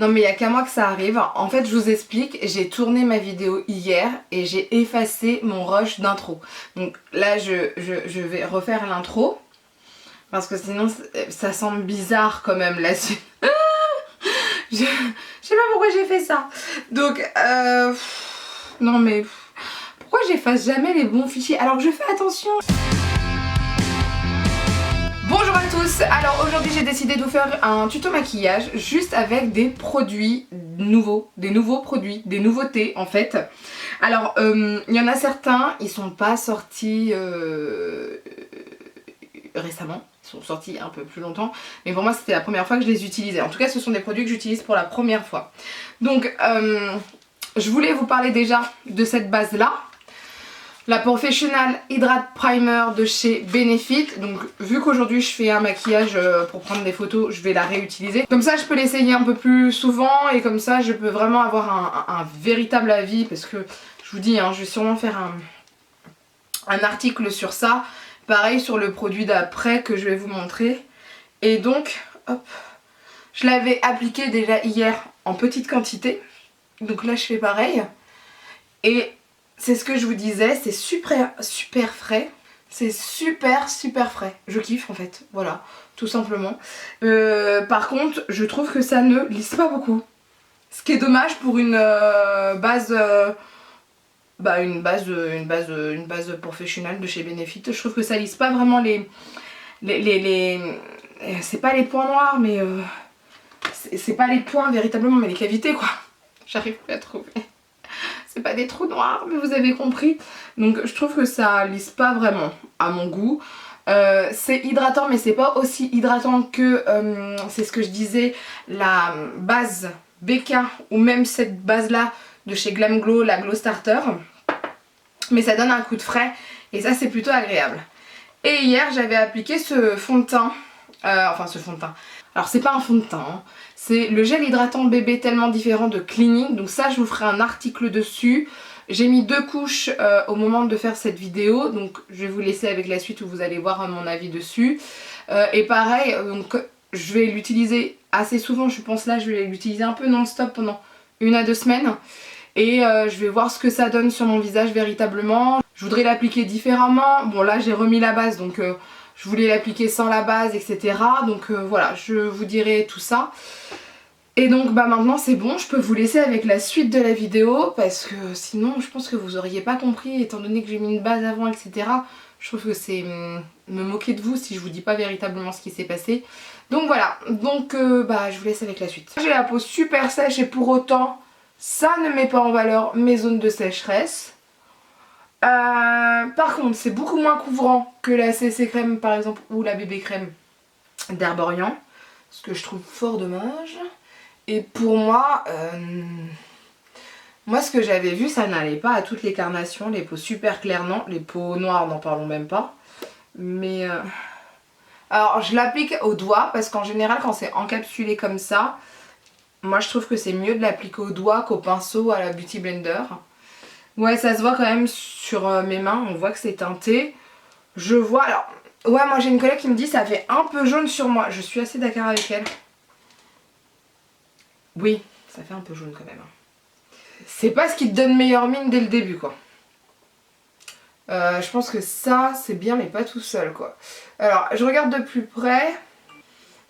Non mais il n'y a qu'à moi que ça arrive. En fait je vous explique, j'ai tourné ma vidéo hier et j'ai effacé mon rush d'intro. Donc là je vais refaire l'intro. Parce que sinon ça semble bizarre quand même la suite. Je sais pas pourquoi j'ai fait ça. Donc non mais pourquoi j'efface jamais les bons fichiers alors que je fais attention. Bonjour à tous, alors aujourd'hui j'ai décidé de vous faire un tuto maquillage juste avec des produits nouveaux, des nouveaux produits, des nouveautés en fait. Alors il y en a certains, ils sont pas sortis récemment, ils sont sortis un peu plus longtemps, mais pour moi c'était la première fois que je les utilisais. En tout cas ce sont des produits que j'utilise pour la première fois. Donc je voulais vous parler déjà de cette base là. La Professional Hydrate Primer de chez Benefit. Donc vu qu'aujourd'hui je fais un maquillage pour prendre des photos, je vais la réutiliser. Comme ça je peux l'essayer un peu plus souvent et comme ça je peux vraiment avoir un véritable avis. Parce que je vous dis, hein, je vais sûrement faire un article sur ça. Pareil sur le produit d'après que je vais vous montrer. Et donc, hop, je l'avais appliqué déjà hier en petite quantité. Donc là je fais pareil. Et c'est ce que je vous disais, c'est super frais. C'est super frais. Je kiffe en fait, voilà, tout simplement. Par contre, je trouve que ça ne lisse pas beaucoup. Ce qui est dommage pour une base... une base professionnelle de chez Benefit. Je trouve que ça lisse pas vraiment les c'est pas les points noirs, mais... c'est pas les points véritablement, mais les cavités quoi. J'arrive plus à trouver. C'est pas des trous noirs, mais vous avez compris. Donc je trouve que ça lisse pas vraiment à mon goût. C'est hydratant, mais c'est pas aussi hydratant que, c'est ce que je disais, la base BK ou même cette base là de chez Glam Glow, la Glow Starter. Mais ça donne un coup de frais et ça c'est plutôt agréable. Et hier j'avais appliqué ce fond de teint, enfin ce fond de teint. Alors c'est pas un fond de teint, hein. C'est le gel hydratant bébé tellement différent de Clinique. Donc ça je vous ferai un article dessus. J'ai mis 2 couches au moment de faire cette vidéo. Donc je vais vous laisser avec la suite où vous allez voir mon avis dessus. Et pareil, donc, je vais l'utiliser assez souvent. Je pense là je vais l'utiliser un peu non-stop pendant 1 à 2 semaines. Et je vais voir ce que ça donne sur mon visage véritablement. Je voudrais l'appliquer différemment. Bon là j'ai remis la base donc... je voulais l'appliquer sans la base, etc. Donc voilà, je vous dirai tout ça. Et donc bah maintenant c'est bon, je peux vous laisser avec la suite de la vidéo. Parce que sinon je pense que vous auriez pas compris, étant donné que j'ai mis une base avant, etc. Je trouve que c'est me moquer de vous si je vous dis pas véritablement ce qui s'est passé. Donc voilà, donc bah je vous laisse avec la suite. J'ai la peau super sèche et pour autant, ça ne met pas en valeur mes zones de sécheresse. Par contre c'est beaucoup moins couvrant que la CC crème par exemple ou la bébé crème d'Herborian, ce que je trouve fort dommage. Et pour moi, ce que j'avais vu ça n'allait pas à toutes les carnations, les peaux super claires non, les peaux noires n'en parlons même pas. Mais alors je l'applique au doigt parce qu'en général quand c'est encapsulé comme ça, moi je trouve que c'est mieux de l'appliquer au doigt qu'au pinceau à la Beauty Blender. Ouais, ça se voit quand même sur mes mains, on voit que c'est teinté. Je vois, alors, ouais, moi j'ai une collègue qui me dit ça fait un peu jaune sur moi. Je suis assez d'accord avec elle. Oui, ça fait un peu jaune quand même. C'est pas ce qui te donne meilleure mine dès le début, quoi. Je pense que ça, c'est bien, mais pas tout seul, quoi. Alors, je regarde de plus près.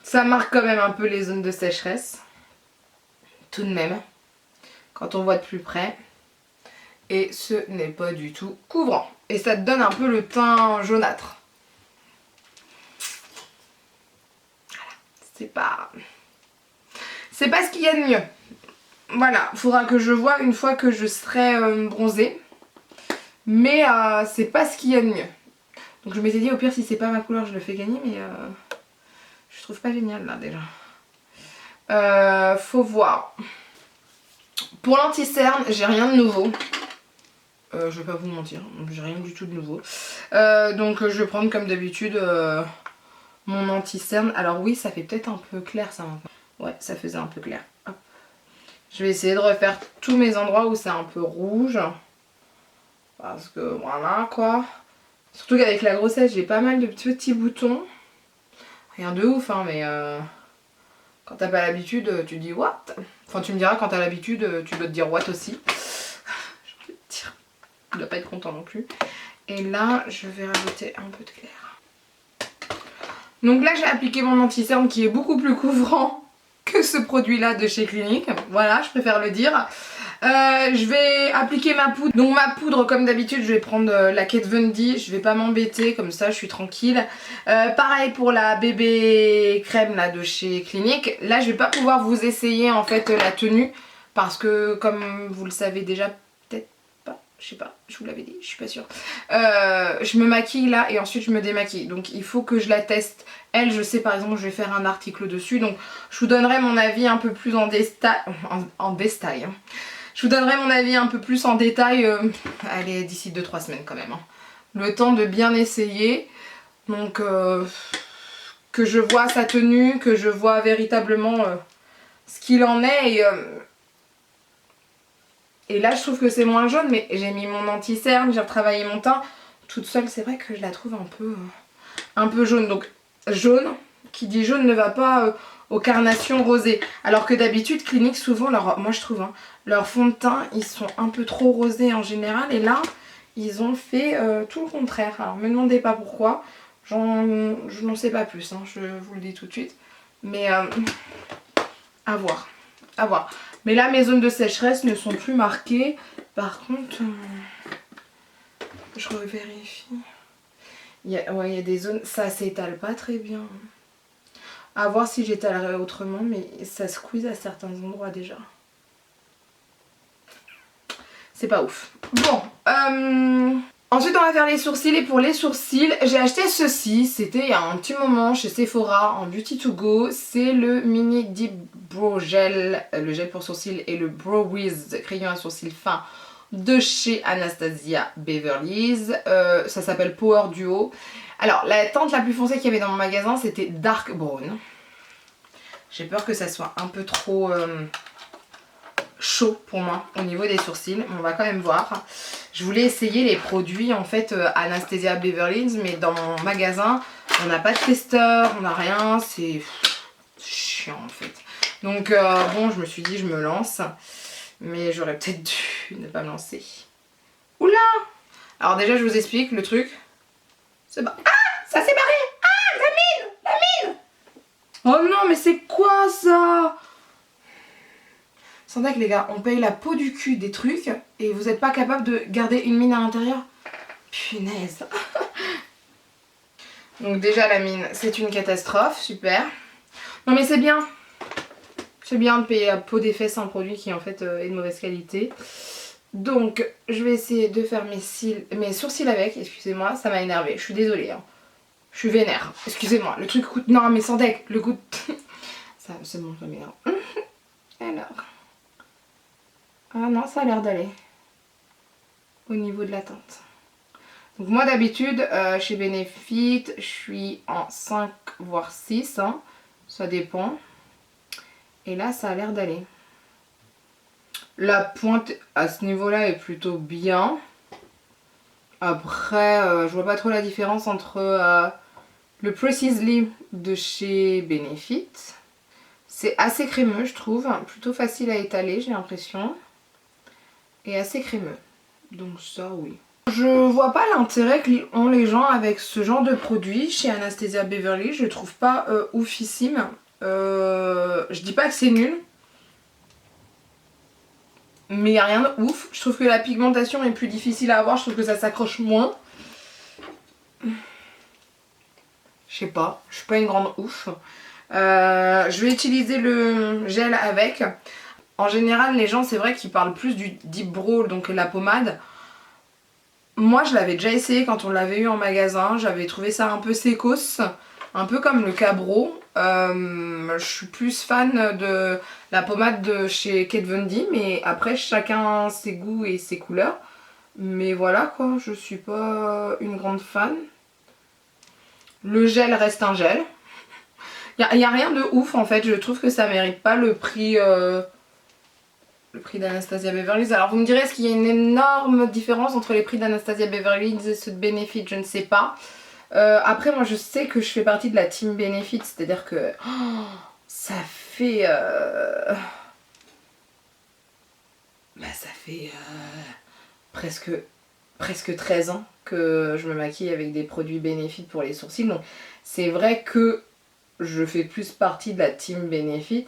Ça marque quand même un peu les zones de sécheresse. Tout de même, quand on voit de plus près. Et ce n'est pas du tout couvrant. Et ça te donne un peu le teint jaunâtre. Voilà. C'est pas ce qu'il y a de mieux. Voilà, faudra que je vois une fois que je serai bronzée. Mais c'est pas ce qu'il y a de mieux. Donc je m'étais dit au pire si c'est pas ma couleur je le fais gagner. Mais je trouve pas génial là déjà. Faut voir. Pour l'anti-cerne, j'ai rien de nouveau. Je vais pas vous mentir, j'ai rien du tout de nouveau. Donc je vais prendre comme d'habitude mon anti-cerne. Alors oui, ça fait peut-être un peu clair ça maintenant. Ouais, ça faisait un peu clair. Hop. Je vais essayer de refaire tous mes endroits où c'est un peu rouge. Parce que voilà quoi. Surtout qu'avec la grossesse, j'ai pas mal de petits boutons. Rien de ouf hein, mais Quand t'as pas l'habitude, tu dis what? Enfin, tu me diras quand t'as l'habitude, tu dois te dire what aussi. J'ai envie de dire. Tu dois pas être content non plus. Et là, je vais rajouter un peu de clair. Donc là, j'ai appliqué mon anti-cerne qui est beaucoup plus couvrant que ce produit-là de chez Clinique. Voilà, je préfère le dire. Je vais appliquer ma poudre. Donc ma poudre, comme d'habitude, je vais prendre la Kat Von D. Je vais pas m'embêter, comme ça je suis tranquille. Pareil pour la bébé crème là de chez Clinique. Là je vais pas pouvoir vous essayer en fait la tenue. Parce que comme vous le savez déjà, peut-être pas, je sais pas, je vous l'avais dit, je suis pas sûre. Je me maquille là et ensuite je me démaquille. Donc il faut que je la teste. Elle, je sais par exemple, je vais faire un article dessus. Donc je vous donnerai mon avis un peu plus en détail. Je vous donnerai mon avis un peu plus en détail, allez, d'ici 2-3 semaines quand même. Hein. Le temps de bien essayer. Donc, que je vois sa tenue, que je vois véritablement ce qu'il en est. Et là, je trouve que c'est moins jaune, mais j'ai mis mon anti-cerne, j'ai retravaillé mon teint. Toute seule, c'est vrai que je la trouve un peu jaune. Donc, jaune, qui dit jaune ne va pas aux carnations rosées. Alors que d'habitude, Clinique, souvent, moi je trouve, hein, leurs fonds de teint, ils sont un peu trop rosés en général. Et là, ils ont fait tout le contraire. Alors, me demandez pas pourquoi. Je n'en sais pas plus, hein, je vous le dis tout de suite. Mais à voir. À voir. Mais là, mes zones de sécheresse ne sont plus marquées. Par contre, je revérifie. Il y a des zones, ça s'étale pas très bien. À voir si j'étalerai autrement, mais ça squeeze à certains endroits déjà. C'est pas ouf. Bon, ensuite on va faire les sourcils. Et pour les sourcils, j'ai acheté ceci. C'était il y a un petit moment chez Sephora en Beauty to Go. C'est le Mini Deep Brow Gel, le gel pour sourcils et le Brow Wiz crayon à sourcils fin de chez Anastasia Beverly Hills. Ça s'appelle Power Duo. Alors la teinte la plus foncée qu'il y avait dans mon magasin, c'était Dark Brown. J'ai peur que ça soit un peu trop chaud pour moi au niveau des sourcils, mais on va quand même voir. Je voulais essayer les produits en fait Anastasia Beverly Hills, mais dans mon magasin on n'a pas de testeur, on n'a rien, c'est chiant en fait. Donc bon, je me suis dit je me lance, mais j'aurais peut-être dû ne pas me lancer. Oula! Alors déjà je vous explique le truc. Ah! Ça s'est barré! Ah! La mine! La mine! Oh non, mais c'est quoi ça? Sans deck les gars, on paye la peau du cul des trucs et vous n'êtes pas capable de garder une mine à l'intérieur? Punaise. Donc déjà la mine, c'est une catastrophe, super. Non mais c'est bien. C'est bien de payer la peau des fesses un produit qui en fait est de mauvaise qualité. Donc je vais essayer de faire mes sourcils avec, excusez-moi, ça m'a énervé, je suis désolée. Hein. Je suis vénère, excusez-moi, le truc coûte... Non mais sans deck, le goût... ça c'est bon, ça m'énerve. Alors... Ah non, ça a l'air d'aller. Au niveau de la teinte. Donc moi d'habitude, chez Benefit, je suis en 5 voire 6, hein, ça dépend. Et là, ça a l'air d'aller. La pointe à ce niveau-là est plutôt bien. Après, je vois pas trop la différence entre le Precisely de chez Benefit. C'est assez crémeux, je trouve. Plutôt facile à étaler, j'ai l'impression. Et assez crémeux. Donc ça, oui. Je vois pas l'intérêt qu'ont les gens avec ce genre de produit chez Anastasia Beverly. Je le trouve pas oufissime. Je dis pas que c'est nul. Mais il n'y a rien de ouf. Je trouve que la pigmentation est plus difficile à avoir. Je trouve que ça s'accroche moins. Je sais pas. Je suis pas une grande ouf. Je vais utiliser le gel avec. En général, les gens, c'est vrai qu'ils parlent plus du Deep Brow, donc la pommade. Moi, je l'avais déjà essayé quand on l'avait eu en magasin. J'avais trouvé ça un peu sécos. Un peu comme le Cabro. Je suis plus fan de la pommade de chez Kat Von D, mais après chacun ses goûts et ses couleurs. Mais voilà quoi, je suis pas une grande fan. Le gel reste un gel. Il n'y a rien de ouf en fait, je trouve que ça mérite pas le prix d'Anastasia Beverly Hills. Alors vous me direz, est-ce qu'il y a une énorme différence entre les prix d'Anastasia Beverly Hills et ceux de Benefit? Je ne sais pas. Après moi je sais que je fais partie de la team Benefit, c'est à dire que ça fait... ça fait presque 13 ans que je me maquille avec des produits Benefit pour les sourcils. Donc c'est vrai que je fais plus partie de la team Benefit.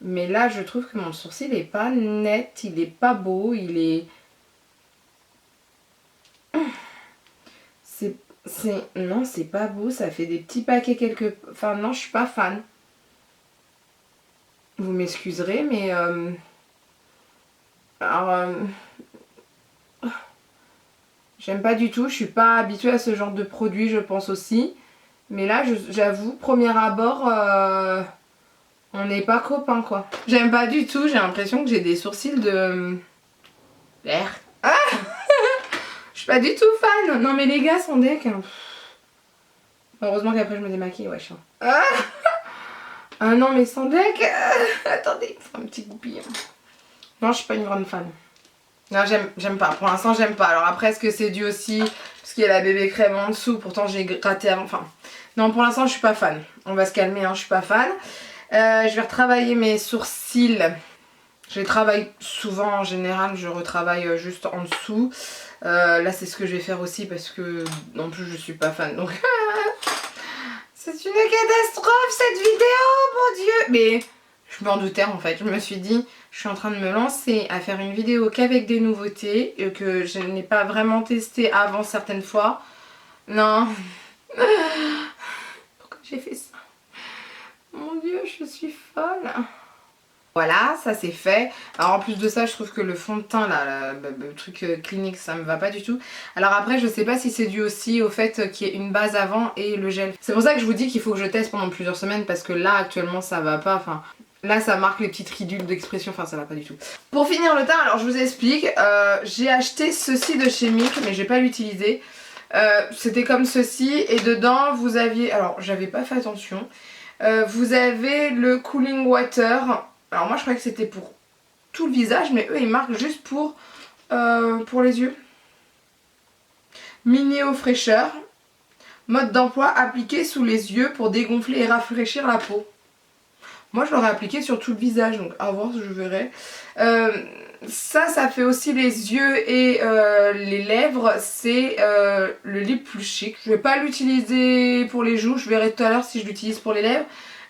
Mais là, je trouve que mon sourcil est pas net, il est pas beau, il est... Non, c'est pas beau, ça fait des petits paquets quelque... Enfin, non, je suis pas fan. Vous m'excuserez, mais... Alors... J'aime pas du tout, je suis pas habituée à ce genre de produit, je pense aussi. Mais là, j'avoue, premier abord... On n'est pas copains quoi. J'aime pas du tout, j'ai l'impression que j'ai des sourcils de... l'air. Ah je suis pas du tout fan. Non mais les gars sont deck. Heureusement qu'après je me démaquille, wesh. Ah non mais sans deck. Attendez, c'est un petit goupillon. Non, je suis pas une grande fan. Non, j'aime pas. Pour l'instant, j'aime pas. Alors après, est-ce que c'est dû aussi parce qu'il y a la bébé crème en dessous. Pourtant, j'ai gratté avant. Enfin, non, pour l'instant, je suis pas fan. On va se calmer, hein, je suis pas fan. Je vais retravailler mes sourcils. Je les travaille souvent en général, je retravaille juste en dessous. Là c'est ce que je vais faire aussi parce que non plus je suis pas fan. Donc c'est une catastrophe cette vidéo, mon dieu. Mais je m'en doutais en fait, je me suis dit je suis en train de me lancer à faire une vidéo qu'avec des nouveautés que je n'ai pas vraiment testé avant certaines fois. Non. Pourquoi j'ai fait ça? Mon dieu, je suis folle. Voilà, ça c'est fait. Alors en plus de ça, je trouve que le fond de teint, là, le truc clinique, ça me va pas du tout. Alors après, je sais pas si c'est dû aussi au fait qu'il y ait une base avant et le gel. C'est pour ça que je vous dis qu'il faut que je teste pendant plusieurs semaines parce que là, actuellement, ça va pas. Enfin, là, ça marque les petites ridules d'expression. Enfin, ça va pas du tout. Pour finir le teint, alors je vous explique. J'ai acheté ceci de chez Milk, mais je vais pas l'utiliser. C'était comme ceci et dedans, vous aviez... Alors, j'avais pas fait attention. Vous avez le cooling water. Alors moi je croyais que c'était pour tout le visage, mais eux ils marquent juste pour les yeux. Minéo fraîcheur. Mode d'emploi appliqué sous les yeux pour dégonfler et rafraîchir la peau. Moi je l'aurais appliqué sur tout le visage, donc à voir, je verrai. Ça fait aussi les yeux et les lèvres, c'est le lip plus chic. Je vais pas l'utiliser pour les joues, je verrai tout à l'heure si je l'utilise pour les lèvres.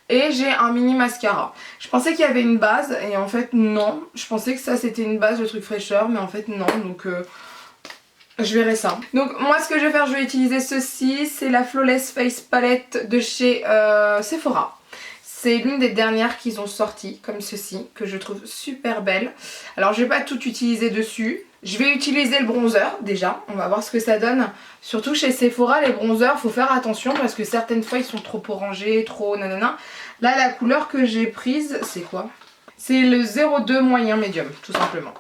Et j'ai un mini mascara. Je pensais qu'il y avait une base et en fait non. Je pensais que ça c'était une base, le truc fraîcheur, mais en fait non, donc je verrai ça. Donc moi ce que je vais faire, je vais utiliser ceci, c'est la Flawless Face Palette de chez Sephora. C'est l'une des dernières qu'ils ont sorti, comme ceci, que je trouve super belle. Alors je vais pas tout utiliser dessus. Je vais utiliser le bronzer déjà, on va voir ce que ça donne. Surtout chez Sephora, les bronzers, faut faire attention parce que certaines fois ils sont trop orangés, trop nanana. Là la couleur que j'ai prise, c'est quoi? C'est le 02 moyen médium, tout simplement.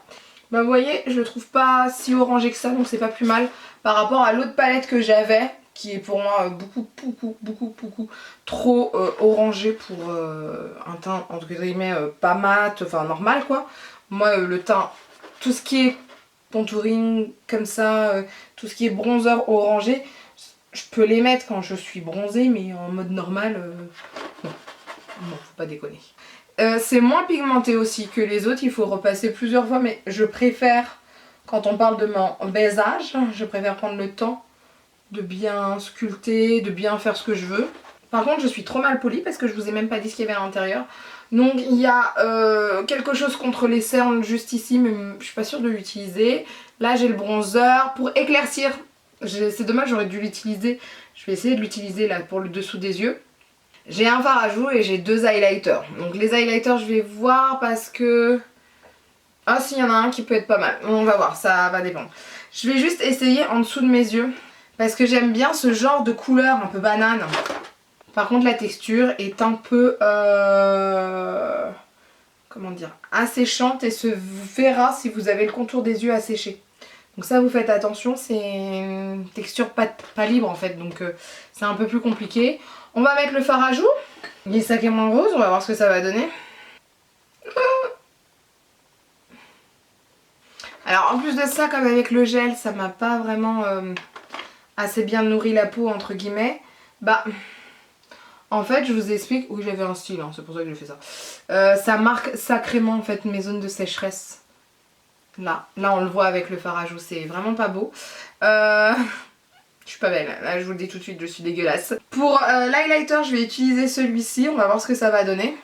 Bah vous voyez, je le trouve pas si orangé que ça, donc c'est pas plus mal par rapport à l'autre palette que j'avais, qui est pour moi beaucoup trop orangé pour un teint entre guillemets pas mat, enfin normal quoi. Moi le teint, tout ce qui est contouring comme ça, tout ce qui est bronzer orangé, je peux les mettre quand je suis bronzée, mais en mode normal, non, faut pas déconner. C'est moins pigmenté aussi que les autres, il faut repasser plusieurs fois, mais je préfère, quand on parle de mon baisage, je préfère prendre le temps de bien sculpter, de bien faire ce que je veux. Par contre je suis trop mal polie parce que je vous ai même pas dit ce qu'il y avait à l'intérieur. Donc il y a quelque chose contre les cernes juste ici, mais je suis pas sûre de l'utiliser. Là j'ai le bronzer pour éclaircir. C'est dommage, j'aurais dû l'utiliser. Je vais essayer de l'utiliser là pour le dessous des yeux. J'ai un fard à joues et j'ai deux highlighters. Donc les highlighters je vais voir parce que... Ah si, il y en a un qui peut être pas mal. On va voir, ça va dépendre. Je vais juste essayer en dessous de mes yeux. Parce que j'aime bien ce genre de couleur un peu banane. Par contre la texture est un peu comment dire, asséchante et se verra si vous avez le contour des yeux asséché. Donc ça vous faites attention, c'est une texture pas libre en fait, donc c'est un peu plus compliqué. On va mettre le fard à joues. Il est sacrément rose, on va voir ce que ça va donner. Alors en plus de ça, comme avec le gel, ça m'a pas vraiment assez bien nourri la peau entre guillemets. Bah En fait, je vous explique. Oui, j'avais un style, hein, c'est pour ça que j'ai fait ça. Ça marque sacrément en fait mes zones de sécheresse. Là, on le voit avec le fard à joues, c'est vraiment pas beau. Je suis pas belle, là je vous le dis tout de suite, je suis dégueulasse. Pour l'highlighter, je vais utiliser celui-ci, on va voir ce que ça va donner.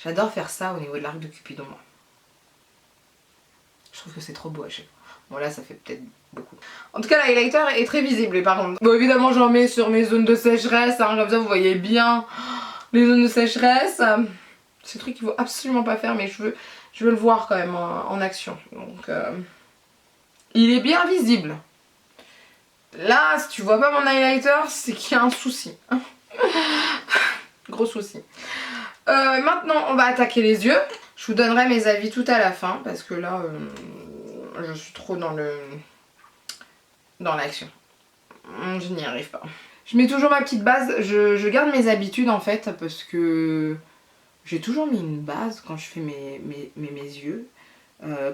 J'adore faire ça au niveau de l'arc de Cupidon. Je trouve que c'est trop beau à chaque fois. Bon là ça fait peut-être beaucoup. En tout cas l'highlighter est très visible par contre. Bon évidemment j'en mets sur mes zones de sécheresse, hein, comme ça vous voyez bien les zones de sécheresse. C'est un truc qu'il faut absolument pas faire mais je veux le voir quand même en action. Donc il est bien visible. Là si tu vois pas mon highlighter c'est qu'il y a un souci. Gros souci. Maintenant on va attaquer les yeux. Je vous donnerai mes avis tout à la fin parce que là je suis trop dans l'action. Je n'y arrive pas. Je mets toujours ma petite base. Je garde mes habitudes en fait parce que j'ai toujours mis une base quand je fais mes yeux.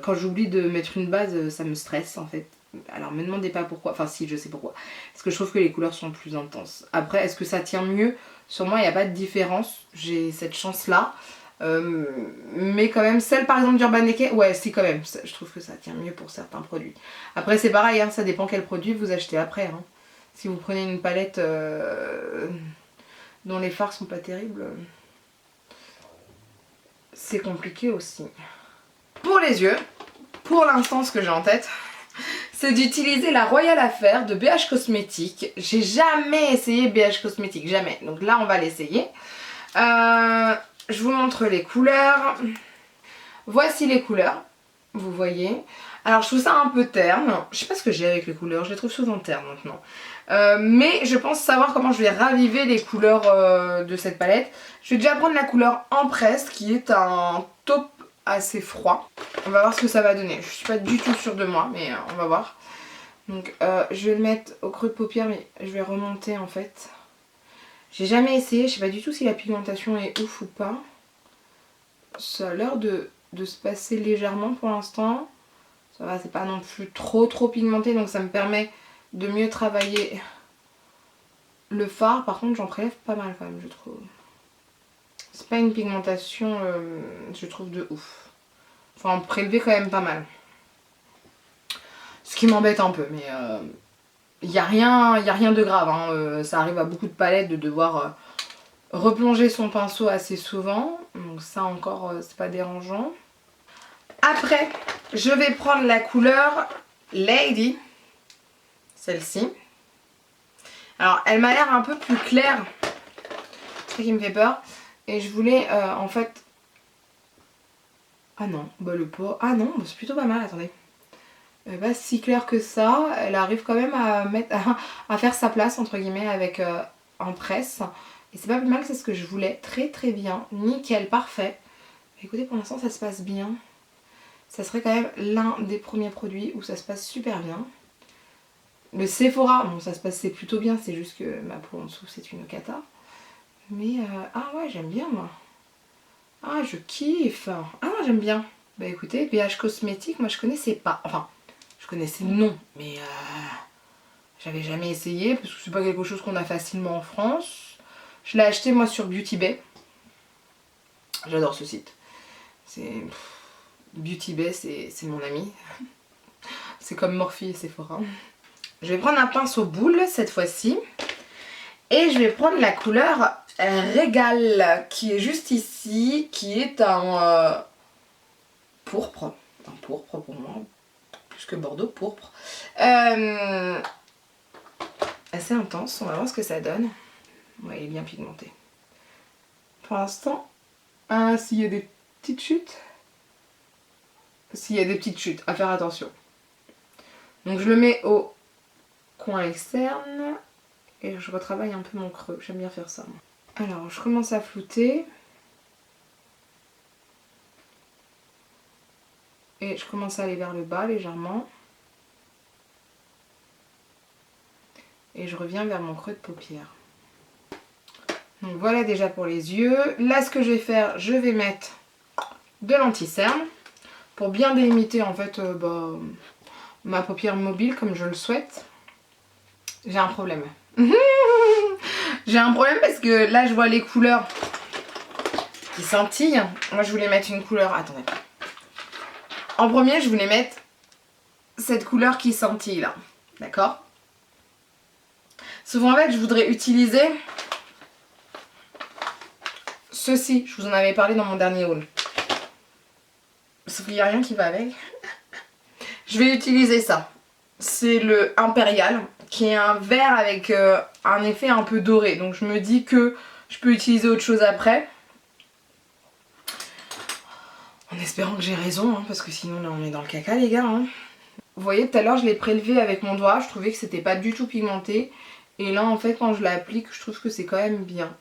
Quand j'oublie de mettre une base, ça me stresse en fait. Alors me demandez pas pourquoi. Enfin si, je sais pourquoi. Parce que je trouve que les couleurs sont plus intenses. Après, est-ce que ça tient mieux? Sur moi, il n'y a pas de différence. J'ai cette chance-là. Mais quand même, celle par exemple d'Urban Decay, ouais, si quand même, je trouve que ça tient mieux pour certains produits. Après, c'est pareil, hein, ça dépend quel produit vous achetez après. Hein. Si vous prenez une palette dont les fards sont pas terribles, c'est compliqué aussi. Pour les yeux, pour l'instant, ce que j'ai en tête, c'est d'utiliser la Royal Affair de BH Cosmetics. J'ai jamais essayé BH Cosmetics, jamais. Donc là, on va l'essayer. Je vous montre les couleurs. Voici les couleurs. Vous voyez. Alors je trouve ça un peu terne. Je sais pas ce que j'ai avec les couleurs. Je les trouve souvent ternes maintenant. Mais je pense savoir comment je vais raviver les couleurs de cette palette. Je vais déjà prendre la couleur Empress qui est un taupe assez froid. On va voir ce que ça va donner. Je suis pas du tout sûre de moi mais on va voir. Donc je vais le mettre au creux de paupière mais je vais remonter en fait. J'ai jamais essayé, je sais pas du tout si la pigmentation est ouf ou pas. Ça a l'air de se passer légèrement pour l'instant. Ça va, c'est pas non plus trop pigmenté donc ça me permet de mieux travailler le fard. Par contre j'en prélève pas mal quand même je trouve. C'est pas une pigmentation je trouve de ouf. Faut en prélever quand même pas mal. Ce qui m'embête un peu mais il n'y a rien de grave, hein. Ça arrive à beaucoup de palettes de devoir replonger son pinceau assez souvent. Donc ça encore, c'est pas dérangeant. Après, je vais prendre la couleur Lady. Celle-ci. Alors, elle m'a l'air un peu plus claire. C'est ça qui me fait peur. Et je voulais en fait... Ah non, bah le pot... Ah non, c'est plutôt pas mal, attendez. Elle est pas si claire que ça, elle arrive quand même à faire sa place entre guillemets avec Empress. Et c'est pas plus mal, c'est ce que je voulais, très bien, nickel, parfait. Écoutez, pour l'instant ça se passe bien. Ça serait quand même l'un des premiers produits où ça se passe super bien. Le Sephora, bon ça se passait plutôt bien, c'est juste que ma peau en dessous c'est une cata. Mais ah ouais j'aime bien moi. Ah je kiffe. Ah j'aime bien. Bah écoutez, BH Cosmetics, moi je connaissais pas, enfin... Je connaissais le nom, mais j'avais jamais essayé parce que c'est pas quelque chose qu'on a facilement en France. Je l'ai acheté moi sur Beauty Bay. J'adore ce site. Beauty Bay, c'est mon ami. C'est comme Morphe et Sephora. Je vais prendre un pinceau boule cette fois-ci. Et je vais prendre la couleur Régal qui est juste ici, qui est un pourpre. Un pourpre pour moi. Plus que Bordeaux pourpre. Assez intense, on va voir ce que ça donne. Ouais, il est bien pigmenté. Pour l'instant, s'il y a des petites chutes. S'il y a des petites chutes, à faire attention. Donc je le mets au coin externe et je retravaille un peu mon creux. J'aime bien faire ça. Alors, je commence à flouter. Et je commence à aller vers le bas légèrement. Et je reviens vers mon creux de paupière. Donc voilà déjà pour les yeux. Là ce que je vais faire, je vais mettre de l'anti-cerne. Pour bien délimiter en fait ma paupière mobile comme je le souhaite. J'ai un problème. J'ai un problème parce que là je vois les couleurs qui scintillent. Moi je voulais mettre une couleur, attendez. En premier je voulais mettre cette couleur qui scintille là, d'accord? Sauf en fait je voudrais utiliser ceci, je vous en avais parlé dans mon dernier haul. Sauf qu'il n'y a rien qui va avec. Je vais utiliser ça. C'est le Impérial, qui est un vert avec un effet un peu doré. Donc je me dis que je peux utiliser autre chose après. En espérant que j'ai raison, hein, parce que sinon là on est dans le caca les gars. Hein. Vous voyez, tout à l'heure je l'ai prélevé avec mon doigt, je trouvais que c'était pas du tout pigmenté. Et là en fait quand je l'applique, je trouve que c'est quand même bien.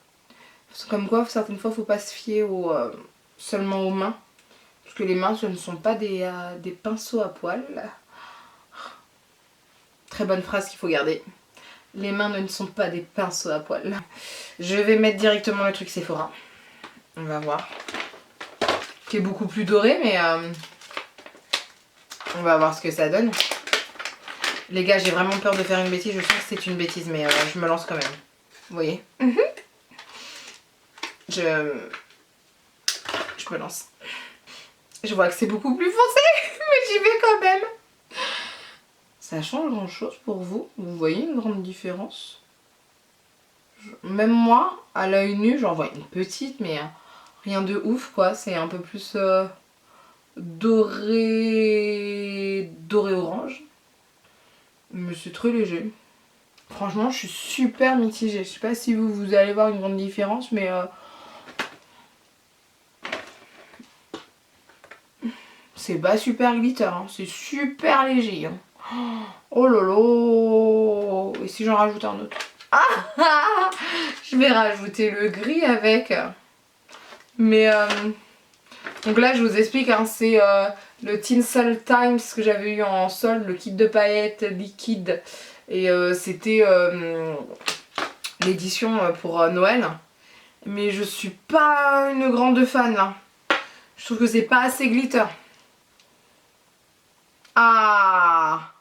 Comme quoi, certaines fois, faut pas se fier seulement aux mains. Parce que les mains, ce ne sont pas des pinceaux à poils. Très bonne phrase qu'il faut garder. Les mains ne sont pas des pinceaux à poils. Je vais mettre directement le truc Sephora. On va voir. Qui est beaucoup plus doré, mais on va voir ce que ça donne. Les gars, j'ai vraiment peur de faire une bêtise. Je sens que c'est une bêtise, mais je me lance quand même. Vous voyez? Je me lance. Je vois que c'est beaucoup plus foncé, mais j'y vais quand même. Ça change grand chose pour vous? Vous voyez une grande différence? Même moi, à l'œil nu, j'en vois une petite, mais rien de ouf quoi. C'est un peu plus doré orange. Mais c'est très léger. Franchement, je suis super mitigée. Je sais pas si vous allez voir une grande différence, mais c'est pas super glitter, hein. C'est super léger. Hein. Oh lolo. Et si j'en rajoute un autre? Ah, je vais rajouter le gris avec. Mais donc là je vous explique, hein, c'est le Tinsel Times que j'avais eu en solde, le kit de paillettes liquide. Et c'était l'édition pour Noël. Mais je suis pas une grande fan là. Je trouve que c'est pas assez glitter. Ah,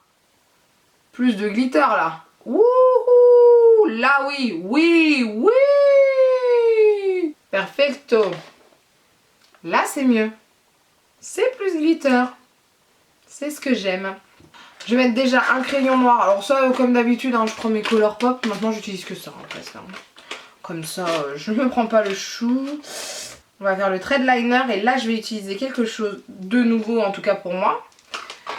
plus de glitter là. Wouhou, là oui, oui, oui. Perfecto. Là c'est mieux. C'est plus glitter. C'est ce que j'aime. Je vais mettre déjà un crayon noir. Alors ça comme d'habitude hein, je prends mes Colourpop. Maintenant j'utilise que ça hein, presque. Hein. Comme ça je me prends pas le chou. On va faire le thread liner et là je vais utiliser quelque chose de nouveau en tout cas pour moi.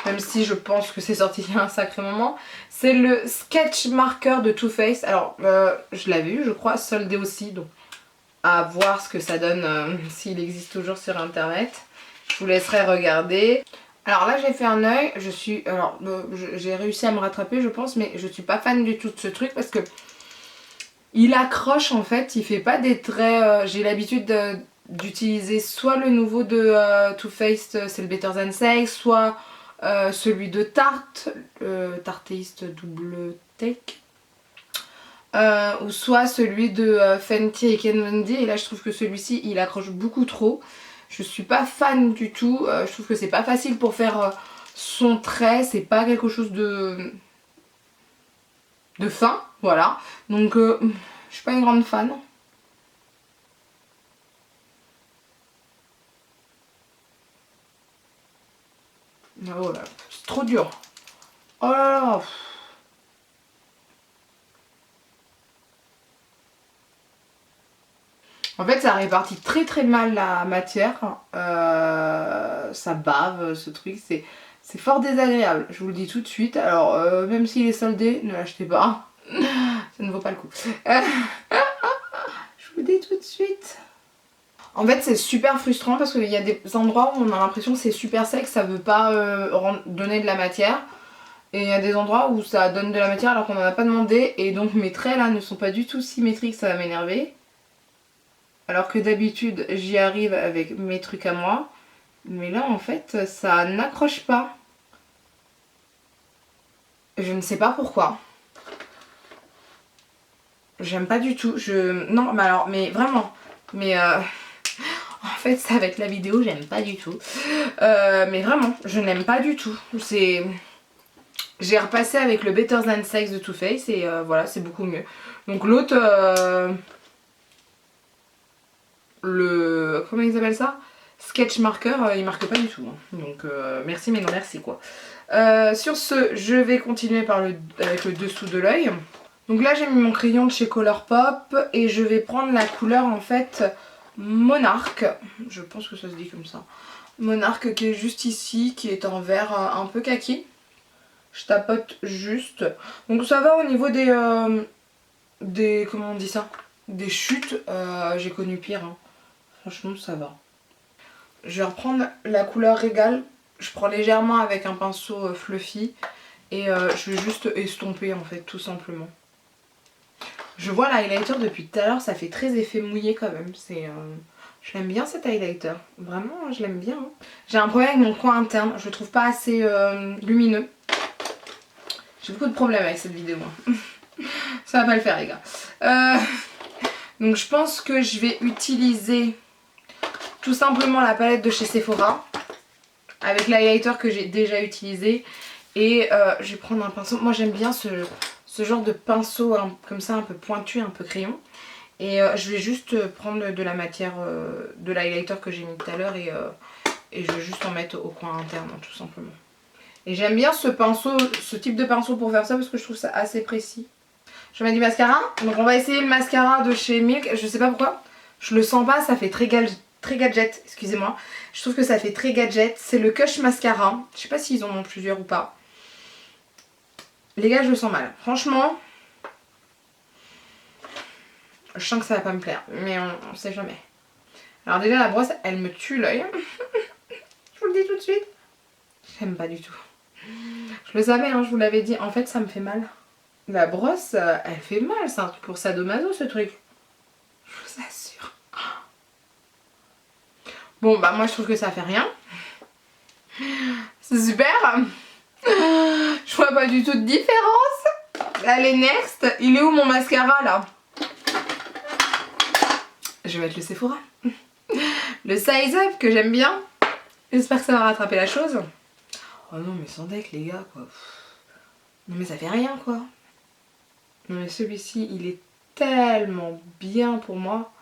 Même si je pense que c'est sorti il y a un sacré moment. C'est le Sketch Marker de Too Faced. Alors, je l'avais eu, je crois, soldé aussi. Donc, à voir ce que ça donne s'il existe toujours sur internet. Je vous laisserai regarder. Alors là, j'ai fait un œil. J'ai réussi à me rattraper, je pense. Mais je suis pas fan du tout de ce truc parce que il accroche en fait. Il fait pas des traits. J'ai l'habitude d'utiliser soit le nouveau de Too Faced, c'est le Better Than Sex, soit celui de Tarte, Tarteist Double Take, ou soit celui de Fenty et Ken Von D. Et là je trouve que celui-ci il accroche beaucoup trop. Je suis pas fan du tout, je trouve que c'est pas facile pour faire son trait, c'est pas quelque chose de fin, voilà. Donc je suis pas une grande fan. Oh là, c'est trop dur. Oh là là. En fait ça répartit très très mal la matière. Ça bave ce truc, c'est fort désagréable. Je vous le dis tout de suite. Alors même s'il est soldé, ne l'achetez pas. Ça ne vaut pas le coup. Je vous le dis tout de suite. En fait c'est super frustrant parce qu'il y a des endroits où on a l'impression que c'est super sec, ça veut pas donner de la matière. Et il y a des endroits où ça donne de la matière alors qu'on n'en a pas demandé. Et donc mes traits là ne sont pas du tout symétriques, ça va m'énerver. Alors que d'habitude j'y arrive avec mes trucs à moi. Mais là en fait ça n'accroche pas. Je ne sais pas pourquoi. J'aime pas du tout. Non mais alors mais vraiment. Mais en fait ça va être la vidéo, j'aime pas du tout. Mais vraiment, je n'aime pas du tout. J'ai repassé avec le Better Than Sex de Too Faced et voilà, c'est beaucoup mieux. Donc l'autre, comment ils appellent ça, sketch marker, il marque pas du tout. Hein. Donc merci mais non merci quoi. Sur ce, je vais continuer avec le dessous de l'œil. Donc là j'ai mis mon crayon de chez Colourpop et je vais prendre la couleur en fait Monarque. Je pense que ça se dit comme ça. Monarque qui est juste ici, qui est en vert un peu kaki. Je tapote juste. Donc ça va au niveau des comment on dit ça, des chutes. J'ai connu pire. Hein. Franchement ça va. Je vais reprendre la couleur Régal. Je prends légèrement avec un pinceau fluffy. Et je vais juste estomper en fait tout simplement. Je vois l'highlighter depuis tout à l'heure, ça fait très effet mouillé quand même. Je l'aime bien cet highlighter. Vraiment, je l'aime bien. Hein. J'ai un problème avec mon coin interne. Je le trouve pas assez lumineux. J'ai beaucoup de problèmes avec cette vidéo. Hein. Ça va pas le faire les gars. Donc je pense que je vais utiliser tout simplement la palette de chez Sephora. Avec l'highlighter que j'ai déjà utilisé. Et je vais prendre un pinceau. Moi j'aime bien ce genre de pinceau comme ça un peu pointu, un peu crayon. Et je vais juste prendre de la matière de l'highlighter que j'ai mis tout à l'heure et je vais juste en mettre au coin interne tout simplement. Et j'aime bien ce pinceau, ce type de pinceau pour faire ça parce que je trouve ça assez précis. Je mets du mascara. Donc on va essayer le mascara de chez Milk. Je sais pas pourquoi. Je le sens pas, ça fait très gadget, excusez-moi. Je trouve que ça fait très gadget. C'est le Kush Mascara. Je sais pas s'ils en ont plusieurs ou pas. Les gars, je le sens mal. Franchement, je sens que ça va pas me plaire. Mais on sait jamais. Alors déjà, la brosse, elle me tue l'œil. Je vous le dis tout de suite. J'aime pas du tout. Je le savais, hein, je vous l'avais dit. En fait, ça me fait mal. La brosse, elle fait mal. C'est un truc pour sadomaso, ce truc. Je vous assure. Bon, bah moi, je trouve que ça fait rien. C'est super. Je vois pas du tout de différence. Allez, next. Il est où mon mascara, là? Je vais mettre le Sephora. Le Size Up, que j'aime bien. J'espère que ça va rattraper la chose. Oh non, mais sans deck, les gars, quoi. Non, mais ça fait rien, quoi. Non, mais celui-ci, il est tellement bien pour moi.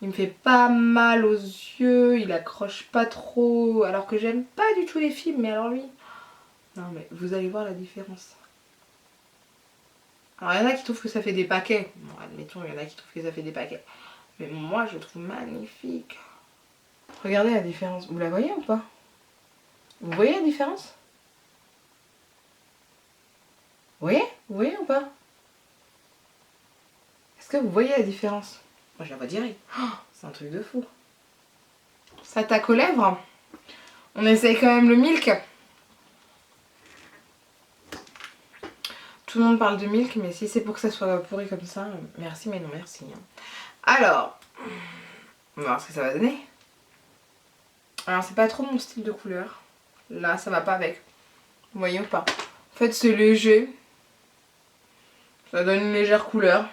Il me fait pas mal aux yeux. Il accroche pas trop. Alors que j'aime pas du tout les films. Mais alors lui... Non, mais vous allez voir la différence. Alors, il y en a qui trouvent que ça fait des paquets. Bon, admettons, il y en a qui trouvent que ça fait des paquets. Mais moi, je le trouve magnifique. Regardez la différence. Vous la voyez ou pas? Vous voyez la différence? Vous voyez? Vous voyez ou pas? Est-ce que vous voyez la différence? Moi, je la vois direct. Oh, c'est un truc de fou. Ça taque aux lèvres. On essaye quand même le Milk. Tout le monde parle de Milk, mais si c'est pour que ça soit pourri comme ça, merci mais non merci. Alors, on va voir ce que ça va donner. Alors c'est pas trop mon style de couleur. Là ça va pas avec. Vous voyez ou pas? En fait c'est léger. Ça donne une légère couleur.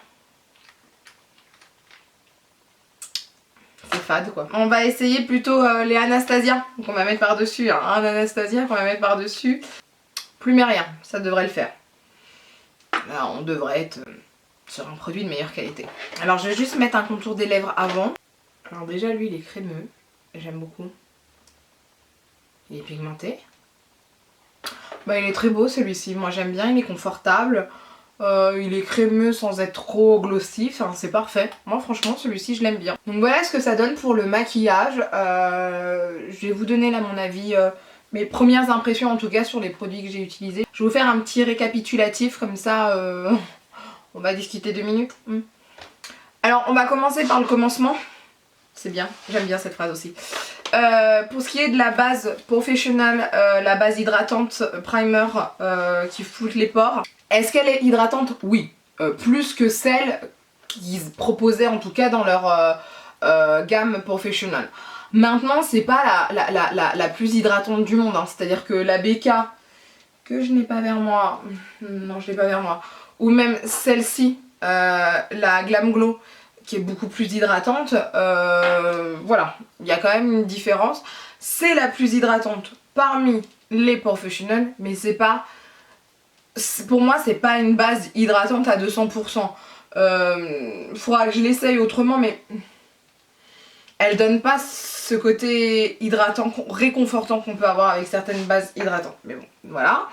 C'est fade quoi. On va essayer plutôt les Anastasia. Donc on va mettre par dessus. Hein. Un Anastasia qu'on va mettre par dessus. Plus mais rien, ça devrait le faire. Là on devrait être sur un produit de meilleure qualité. Alors je vais juste mettre un contour des lèvres avant. Alors déjà lui il est crémeux. J'aime beaucoup. Il est pigmenté. Bah il est très beau celui-ci. Moi j'aime bien, il est confortable. Il est crémeux sans être trop glossy. Enfin c'est parfait. Moi franchement celui-ci je l'aime bien. Donc voilà ce que ça donne pour le maquillage. Je vais vous donner là mon avis... mes premières impressions en tout cas sur les produits que j'ai utilisés. Je vais vous faire un petit récapitulatif comme ça on va discuter 2 minutes. Alors on va commencer par le commencement. C'est bien, j'aime bien cette phrase aussi. Pour ce qui est de la base professionnelle, la base hydratante primer qui floute les pores. Est-ce qu'elle est hydratante? Oui. Plus que celle qu'ils proposaient en tout cas dans leur gamme professionnelle. Maintenant c'est pas la plus hydratante du monde, hein. C'est-à-dire que la BK, que je n'ai pas vers moi, non je l'ai pas vers moi, ou même celle-ci, la Glam Glow, qui est beaucoup plus hydratante, voilà, il y a quand même une différence. C'est la plus hydratante parmi les professionnels, mais c'est pas, pour moi c'est pas une base hydratante à 200%. Faudra que je l'essaye autrement, mais elle donne pas ce côté hydratant, réconfortant qu'on peut avoir avec certaines bases hydratantes. Mais bon, voilà.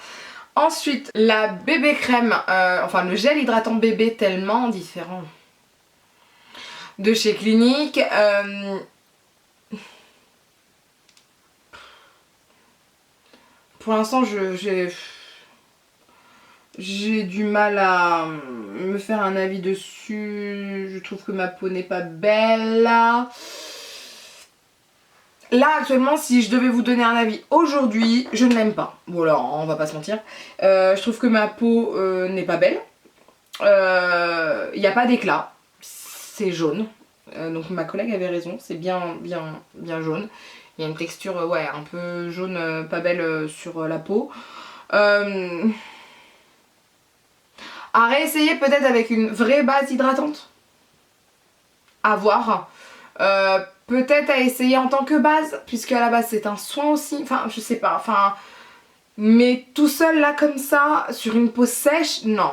Ensuite, la bébé crème, enfin le gel hydratant bébé tellement différent de chez Clinique. Pour l'instant, j'ai du mal à me faire un avis dessus. Je trouve que ma peau n'est pas belle. Là actuellement, si je devais vous donner un avis aujourd'hui, je ne l'aime pas. Bon alors, on va pas se mentir. Je trouve que ma peau n'est pas belle. Il n'y a pas d'éclat. C'est jaune. Donc ma collègue avait raison, c'est bien jaune. Il y a une texture ouais, un peu jaune, pas belle sur la peau. À réessayer peut-être avec une vraie base hydratante. À voir. Peut-être à essayer en tant que base, puisque à la base c'est un soin aussi. Enfin, je sais pas. Enfin, mais tout seul là comme ça, sur une peau sèche, non.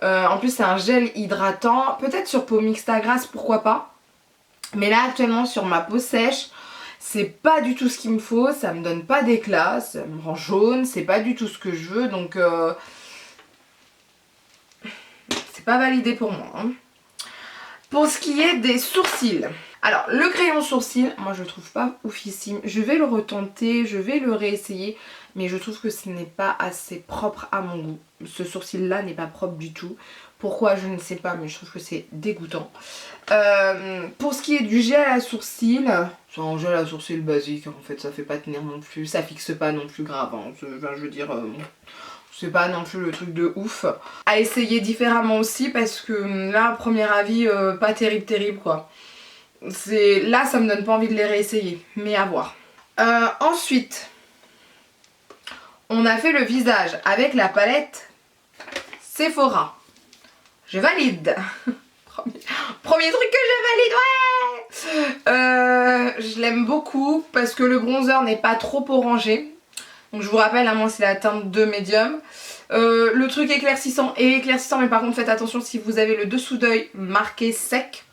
En plus c'est un gel hydratant. Peut-être sur peau mixte à grasse, pourquoi pas. Mais là actuellement sur ma peau sèche, c'est pas du tout ce qu'il me faut. Ça me donne pas d'éclat, ça me rend jaune. C'est pas du tout ce que je veux. Donc c'est pas validé pour moi. Hein. Pour ce qui est des sourcils. Alors le crayon sourcil, moi je le trouve pas oufissime. Je vais le retenter, je vais le réessayer. Mais je trouve que ce n'est pas assez propre à mon goût. Ce sourcil là n'est pas propre du tout. Pourquoi je ne sais pas, mais je trouve que c'est dégoûtant. Pour ce qui est du gel à sourcils, c'est un gel à sourcils basique. En fait ça fait pas tenir non plus, ça fixe pas non plus grave. Hein. Enfin, je veux dire... c'est pas non plus le truc de ouf. À essayer différemment aussi parce que là, premier avis, pas terrible quoi. Là, ça me donne pas envie de les réessayer, mais à voir. Ensuite, on a fait le visage avec la palette Sephora. Je valide. Premier truc que je valide, ouais. Je l'aime beaucoup parce que le bronzer n'est pas trop orangé. Donc je vous rappelle, hein, moi c'est la teinte 2 médium. Le truc éclaircissant est éclaircissant, mais par contre faites attention si vous avez le dessous d'œil marqué sec.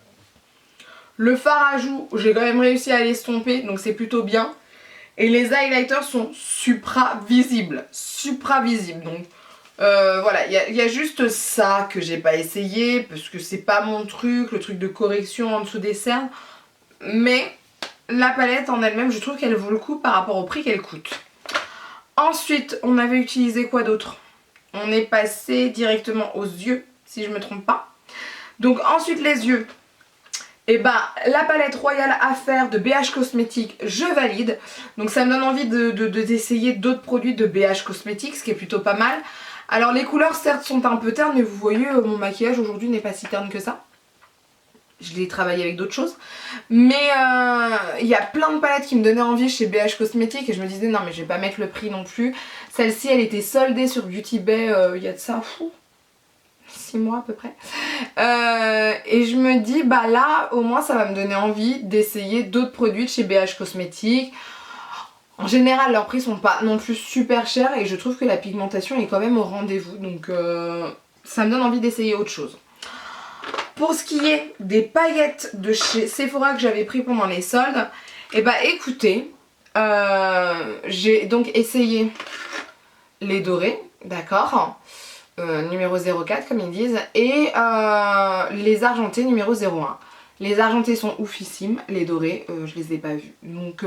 Le fard à joues, j'ai quand même réussi à l'estomper, donc c'est plutôt bien. Et les highlighters sont supra visibles. Donc voilà, il y a juste ça que j'ai pas essayé, parce que c'est pas mon truc, le truc de correction en dessous des cernes. Mais la palette en elle-même, je trouve qu'elle vaut le coup par rapport au prix qu'elle coûte. Ensuite, on avait utilisé quoi d'autre? On est passé directement aux yeux, si je me trompe pas. Donc ensuite les yeux. Et bah la palette Royal Affaires de BH Cosmetics, je valide. Donc ça me donne envie d'essayer d'autres produits de BH Cosmetics, ce qui est plutôt pas mal. Alors les couleurs certes sont un peu ternes, mais vous voyez mon maquillage aujourd'hui n'est pas si terne que ça. Je l'ai travaillé avec d'autres choses. Mais il y a plein de palettes qui me donnaient envie chez BH Cosmetics et je me disais non mais je vais pas mettre le prix non plus. Celle-ci elle était soldée sur Beauty Bay il y a de ça 6 mois à peu près. Et je me dis bah là au moins ça va me donner envie d'essayer d'autres produits de chez BH Cosmetics. En général leurs prix sont pas non plus super chers et je trouve que la pigmentation est quand même au rendez-vous. Donc ça me donne envie d'essayer autre chose. Pour ce qui est des paillettes de chez Sephora que j'avais pris pendant les soldes, et bah écoutez, j'ai donc essayé les dorés, d'accord, numéro 04 comme ils disent, et les argentés numéro 01. Les argentés sont oufissimes, les dorés, je les ai pas vus. Donc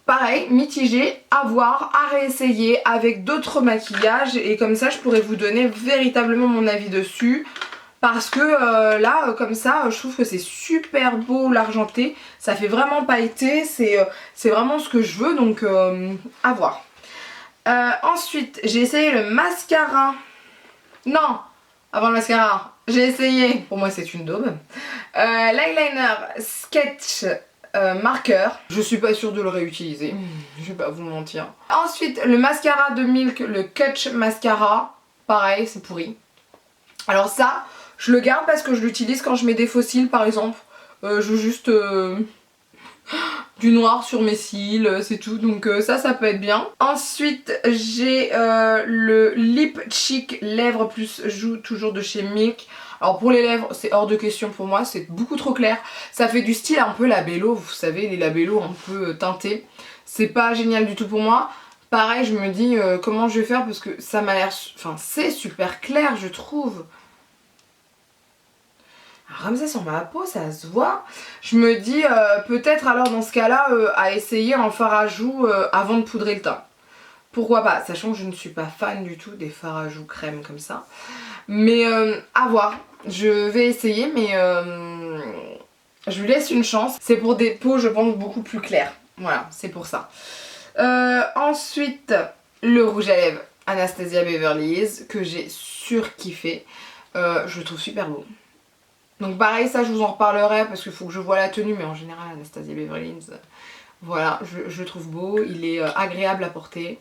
pareil, mitigé, à voir, à réessayer avec d'autres maquillages et comme ça je pourrais vous donner véritablement mon avis dessus. Parce que là, comme ça, je trouve que c'est super beau l'argenté. Ça fait vraiment pailleté, c'est vraiment ce que je veux, donc à voir. Ensuite, j'ai essayé le mascara. Non, avant le mascara, j'ai essayé, pour moi c'est une daube, l'eyeliner Sketch marqueur. Je suis pas sûre de le réutiliser, je vais pas vous mentir. Ensuite, le mascara de Milk, le Kutch Mascara. Pareil, c'est pourri. Alors ça... je le garde parce que je l'utilise quand je mets des faux cils par exemple. Je veux juste du noir sur mes cils, c'est tout. Donc ça peut être bien. Ensuite j'ai le Lip Cheek Lèvres plus Joues, toujours de chez Milk. Alors pour les lèvres, c'est hors de question pour moi, c'est beaucoup trop clair. Ça fait du style un peu labello, vous savez, les labellos un peu teintés. C'est pas génial du tout pour moi. Pareil, je me dis comment je vais faire parce que ça m'a l'air... Enfin, c'est super clair, je trouve. Alors, comme ça sur ma peau, ça se voit. Je me dis peut-être alors dans ce cas-là à essayer en fard à joues avant de poudrer le teint. Pourquoi pas, sachant que je ne suis pas fan du tout des fards à joues crème comme ça. Mais à voir. Je vais essayer, mais je lui laisse une chance. C'est pour des peaux, je pense, beaucoup plus claires. Voilà, c'est pour ça. Ensuite, le rouge à lèvres Anastasia Beverly Hills, que j'ai surkiffé. Je le trouve super beau. Donc pareil, ça je vous en reparlerai parce qu'il faut que je vois la tenue, mais en général Anastasia Beverly Hills, voilà, je le trouve beau, il est agréable à porter,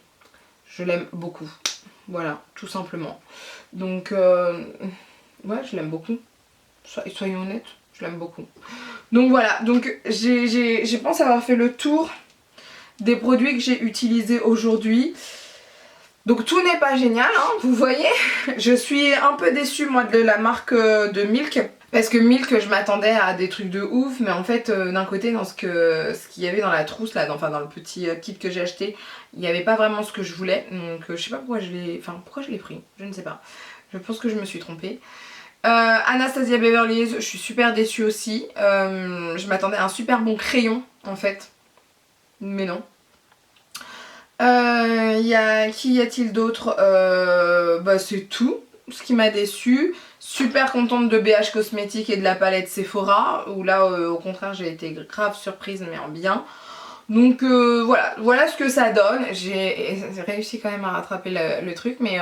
je l'aime beaucoup, voilà, tout simplement. Donc ouais, je l'aime beaucoup, soyons honnêtes, je l'aime beaucoup. Donc voilà, donc j'ai pensé avoir fait le tour des produits que j'ai utilisés aujourd'hui. Donc tout n'est pas génial, hein, vous voyez. Je suis un peu déçue moi de la marque de Milk. Parce que Milk, je m'attendais à des trucs de ouf, mais en fait d'un côté dans ce qu'il y avait dans la trousse là, enfin dans le petit kit que j'ai acheté, il n'y avait pas vraiment ce que je voulais. Donc je sais pas pourquoi je l'ai pris, je ne sais pas. Je pense que je me suis trompée. Anastasia Beverly Hills, je suis super déçue aussi. Je m'attendais à un super bon crayon en fait. Mais non. Qui y a-t-il d'autre? Bah c'est tout ce qui m'a déçue. Super contente de BH Cosmétiques et de la palette Sephora, où là au contraire j'ai été grave surprise mais en bien. Donc voilà ce que ça donne. J'ai réussi quand même à rattraper le truc, mais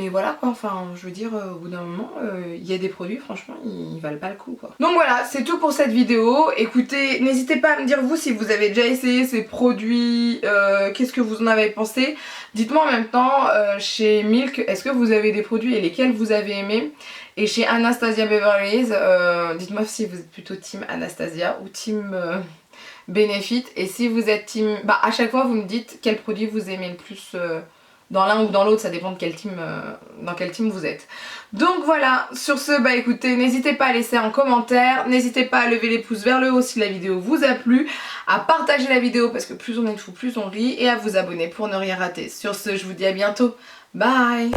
voilà quoi, enfin je veux dire au bout d'un moment il y a des produits franchement ils valent pas le coup quoi. Donc voilà, c'est tout pour cette vidéo. Écoutez, n'hésitez pas à me dire vous si vous avez déjà essayé ces produits, qu'est-ce que vous en avez pensé. Dites-moi en même temps chez Milk, est-ce que vous avez des produits et lesquels vous avez aimé. Et chez Anastasia Beverly Hills, dites-moi si vous êtes plutôt team Anastasia ou team Benefit. Et si vous êtes team, bah à chaque fois vous me dites quel produit vous aimez le plus dans l'un ou dans l'autre, ça dépend de quel team, dans quel team vous êtes. Donc voilà, sur ce, bah écoutez, n'hésitez pas à laisser un commentaire, n'hésitez pas à lever les pouces vers le haut si la vidéo vous a plu, à partager la vidéo parce que plus on est de fous, plus on rit, et à vous abonner pour ne rien rater. Sur ce, je vous dis à bientôt, bye.